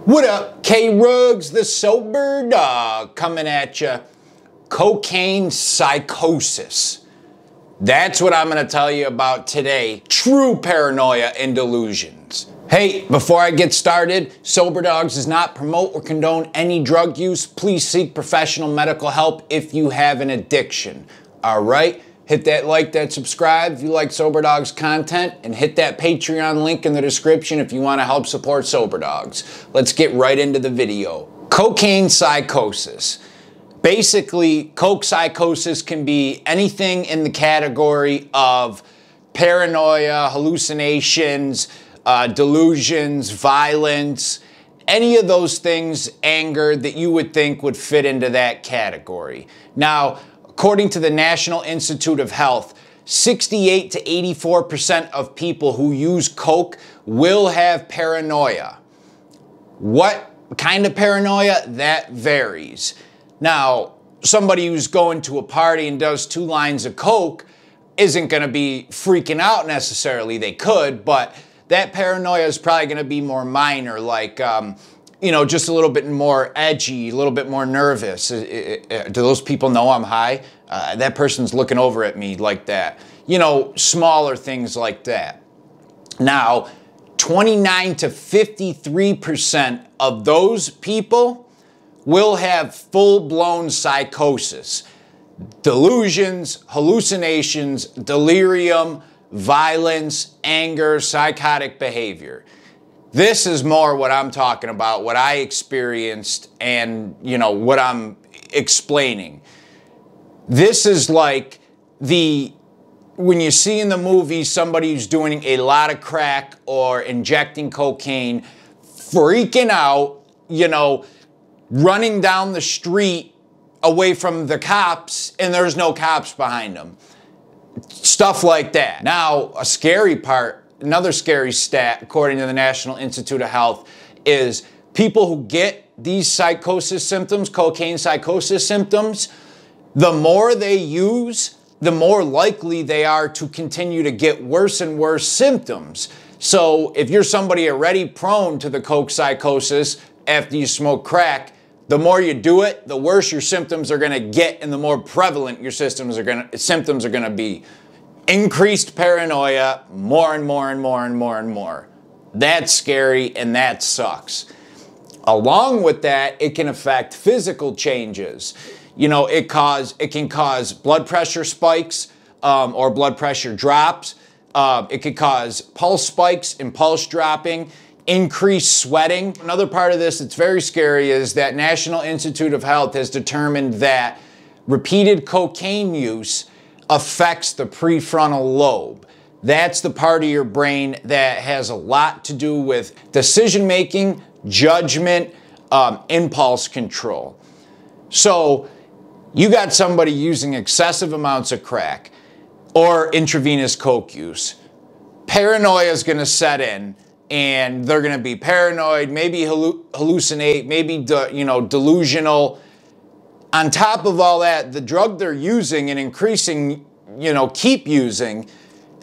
What up, K-Rugs, the sober dog, coming at you. Cocaine psychosis. That's what I'm going to tell you about today. True paranoia and delusions. Hey, before I get started, Soberdogs does not promote or condone any drug use. Please seek professional medical help if you have an addiction. All right? Hit that like, that subscribe if you like Soberdogs content, and hit that Patreon link in the description if you want to help support Soberdogs. Let's get right into the video. Cocaine psychosis. Basically, coke psychosis can be anything in the category of paranoia, hallucinations, delusions, violence, any of those things, anger, that you would think would fit into that category. Now, according to the National Institute of Health, 68 to 84% of people who use coke will have paranoia. What kind of paranoia? That varies. Now, somebody who's going to a party and does 2 lines of coke isn't going to be freaking out necessarily. They could, but that paranoia is probably going to be more minor, like, you know, just a little bit more edgy, a little bit more nervous. Do those people know I'm high? That person's looking over at me like that. You know, smaller things like that. Now, 29 to 53% of those people will have full-blown psychosis. Delusions, hallucinations, delirium, violence, anger, psychotic behavior. This is more what I'm talking about, what I experienced, and, you know, what I'm explaining. This is like when you see in the movies somebody who's doing a lot of crack or injecting cocaine, freaking out, you know, running down the street away from the cops, and there's no cops behind them. Stuff like that. Now, a scary part, another scary stat, according to the National Institute of Health, is people who get these psychosis symptoms, cocaine psychosis symptoms, the more they use, the more likely they are to continue to get worse and worse symptoms. So if you're somebody already prone to the coke psychosis after you smoke crack, the more you do it, the worse your symptoms are going to get, and the more prevalent your symptoms are going to be. Increased paranoia, more and more and more and more and more. That's scary, and that sucks. Along with that, it can affect physical changes. You know, it can cause blood pressure spikes or blood pressure drops. It could cause pulse spikes and pulse dropping, increased sweating. Another part of this that's very scary is that National Institute of Health has determined that repeated cocaine use affects the prefrontal lobe. That's the part of your brain that has a lot to do with decision-making, judgment, impulse control. So you got somebody using excessive amounts of crack or intravenous coke use. Paranoia is going to set in, and they're going to be paranoid, maybe hallucinate, maybe delusional. On top of all that, the drug they're using and increasing, keep using,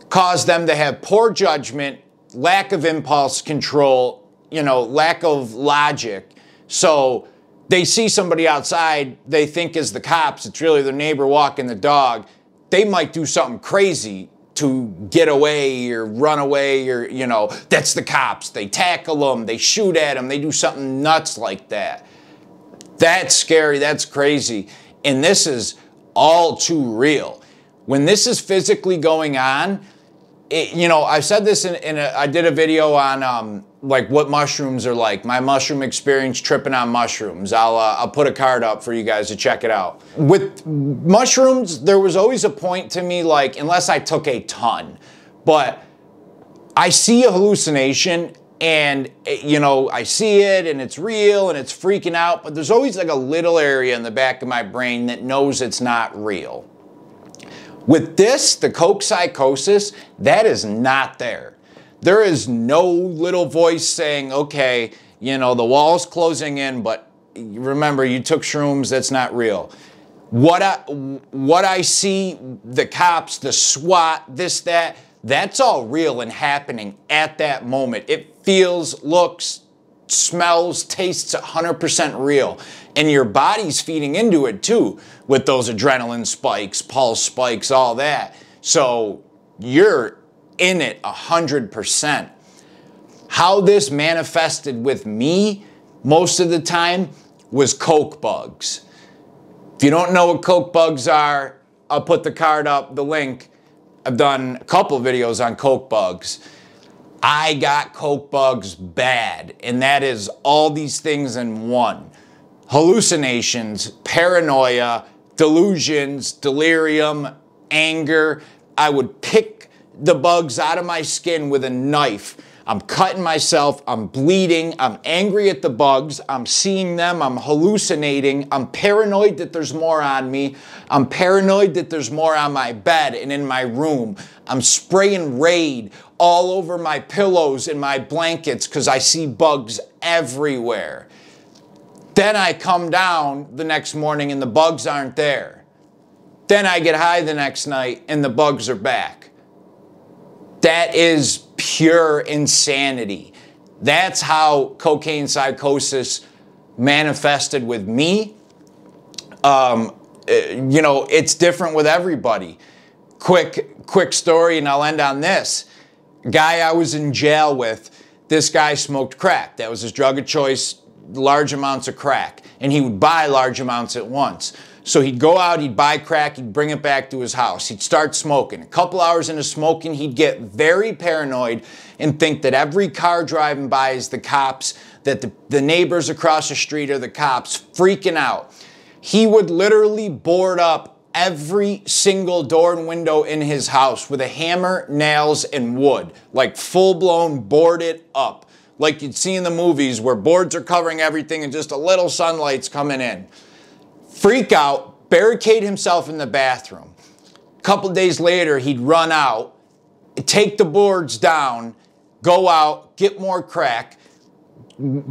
cause them to have poor judgment, lack of impulse control, lack of logic. So they see somebody outside they think is the cops. It's really their neighbor walking the dog. They might do something crazy to get away or run away, or, that's the cops. They tackle them, they shoot at them, they do something nuts like that. That's scary, that's crazy. And this is all too real. When this is physically going on, I said this I did a video on like what mushrooms are like. My mushroom experience tripping on mushrooms. I'll put a card up for you guys to check it out. With mushrooms, there was always a point to me, like, unless I took a ton, but I see a hallucination and, I see it and it's real and it's freaking out, but there's always like a little area in the back of my brain that knows it's not real. With this, the coke psychosis, that is not there. There is no little voice saying, okay, the wall's closing in, but remember, you took shrooms, that's not real. What I see, the cops, the SWAT, this, that, that's all real and happening at that moment. It feels, looks, smells, tastes 100% real. And your body's feeding into it too, with those adrenaline spikes, pulse spikes, all that. So you're in it 100%. How this manifested with me most of the time was coke bugs. If you don't know what coke bugs are, I'll put the card up, the link. I've done a couple videos on coke bugs. I got coke bugs bad, and that is all these things in one. Hallucinations, paranoia, delusions, delirium, anger. I would pick the bugs out of my skin with a knife. I'm cutting myself, I'm bleeding, I'm angry at the bugs, I'm seeing them, I'm hallucinating, I'm paranoid that there's more on me, I'm paranoid that there's more on my bed and in my room. I'm spraying Raid all over my pillows and my blankets because I see bugs everywhere. Then I come down the next morning and the bugs aren't there. Then I get high the next night and the bugs are back. That is pure insanity. That's how cocaine psychosis manifested with me. You know, it's different with everybody. Quick story, and I'll end on this. Guy I was in jail with, this guy smoked crack. That was his drug of choice, large amounts of crack. And he would buy large amounts at once. So he'd go out, he'd buy crack, he'd bring it back to his house. He'd start smoking. A couple hours into smoking, he'd get very paranoid and think that every car driving by is the cops, that the neighbors across the street are the cops, freaking out. He would literally board up every single door and window in his house with a hammer, nails, and wood. Like full-blown board it up. Like you'd see in the movies where boards are covering everything and just a little sunlight's coming in. Freak out, barricade himself in the bathroom. A couple days later, he'd run out, take the boards down, go out, get more crack.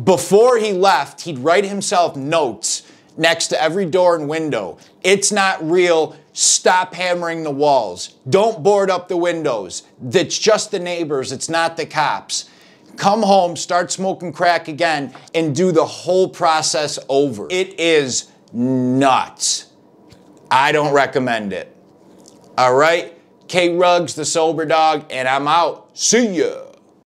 Before he left, he'd write himself notes next to every door and window. It's not real. Stop hammering the walls. Don't board up the windows. It's just the neighbors. It's not the cops. Come home, start smoking crack again, and do the whole process over. It is nuts. I don't recommend it. All right? K Ruggs, the Sober Dog, and I'm out. See ya.